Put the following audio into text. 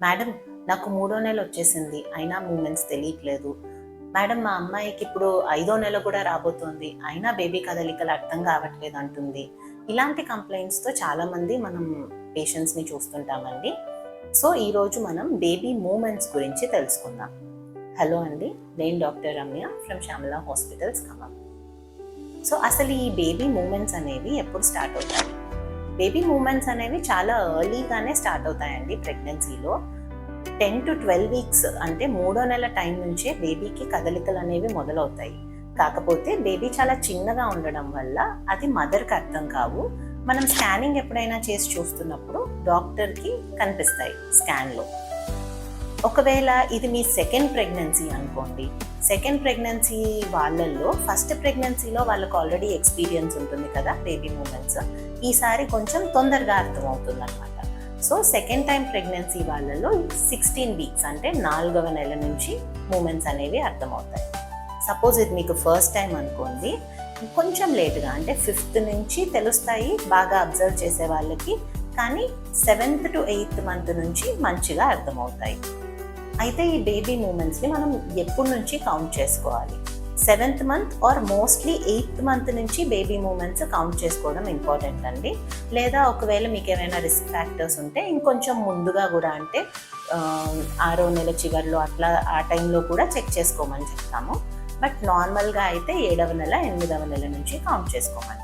Madam, నాకు 3వ నెల వచ్చేసింది, అయినా మూమెంట్స్ తెలియట్లేదు. మేడం, మా అమ్మాయికి ఇప్పుడు 5వ నెల కూడా రాబోతోంది, అయినా బేబీ కదలికలు అర్థం కావట్లేదు అంటుంది. ఇలాంటి కంప్లైంట్స్తో చాలామంది మనం పేషెంట్స్ని చూస్తుంటామండి. సో ఈరోజు మనం బేబీ మూమెంట్స్ గురించి తెలుసుకుందాం. హలో అండి, నేను doctor Ramya from Shyamala hospitals Khammam. So అసలు ఈ బేబీ మూమెంట్స్ అనేవి ఎప్పుడు స్టార్ట్ అవుతాయి? బేబీ మూమెంట్స్ అనేవి చాలా ఎర్లీగానే స్టార్ట్ అవుతాయండి. ప్రెగ్నెన్సీలో 10 to 12 వీక్స్ అంటే 3వ నెల టైం నుంచే బేబీకి కదలికలు అనేవి మొదలవుతాయి. కాకపోతే బేబీ చాలా చిన్నగా ఉండడం వల్ల అది మదర్కి అర్థం కావు. మనం స్కానింగ్ ఎప్పుడైనా చేసి చూస్తున్నప్పుడు డాక్టర్కి కనిపిస్తాయి స్కాన్లో. ఒకవేళ ఇది మీ సెకండ్ ప్రెగ్నెన్సీ అనుకోండి, సెకండ్ ప్రెగ్నెన్సీ వాళ్ళల్లో ఫస్ట్ ప్రెగ్నెన్సీలో వాళ్ళకి ఆల్రెడీ ఎక్స్పీరియన్స్ ఉంటుంది కదా బేబీ మూమెంట్స్, ఈసారి కొంచెం తొందరగా అర్థమవుతుంది అనమాట. సో సెకండ్ టైం ప్రెగ్నెన్సీ వాళ్ళలో 16 వీక్స్ అంటే 4వ నెల నుంచి మూమెంట్స్ అనేవి అర్థమవుతాయి. సపోజ్ ఇది మీకు ఫస్ట్ టైం అనుకోండి, కొంచెం లేట్గా అంటే 5th నుంచి తెలుస్తాయి బాగా అబ్జర్వ్ చేసే వాళ్ళకి, కానీ 7th to 8th మంత్ నుంచి మంచిగా అర్థమవుతాయి. అయితే ఈ బేబీ మూమెంట్స్ని మనం ఎప్పటి నుంచి కౌంట్ చేసుకోవాలి? 7th month or mostly 8th month నుంచి బేబీ మూమెంట్స్ కౌంట్ చేసుకోవడం ఇంపార్టెంట్ అండి. లేదా ఒకవేళ మీకు ఏమైనా రిస్క్ ఫ్యాక్టర్స్ ఉంటే ఇంకొంచెం ముందుగా కూడా, అంటే 6వ నెల చివరిలో అట్లా ఆ టైంలో కూడా చెక్ చేసుకోమని చెప్తాము. బట్ నార్మల్గా అయితే 7వ నెల 8వ నెల నుంచి కౌంట్ చేసుకోమని.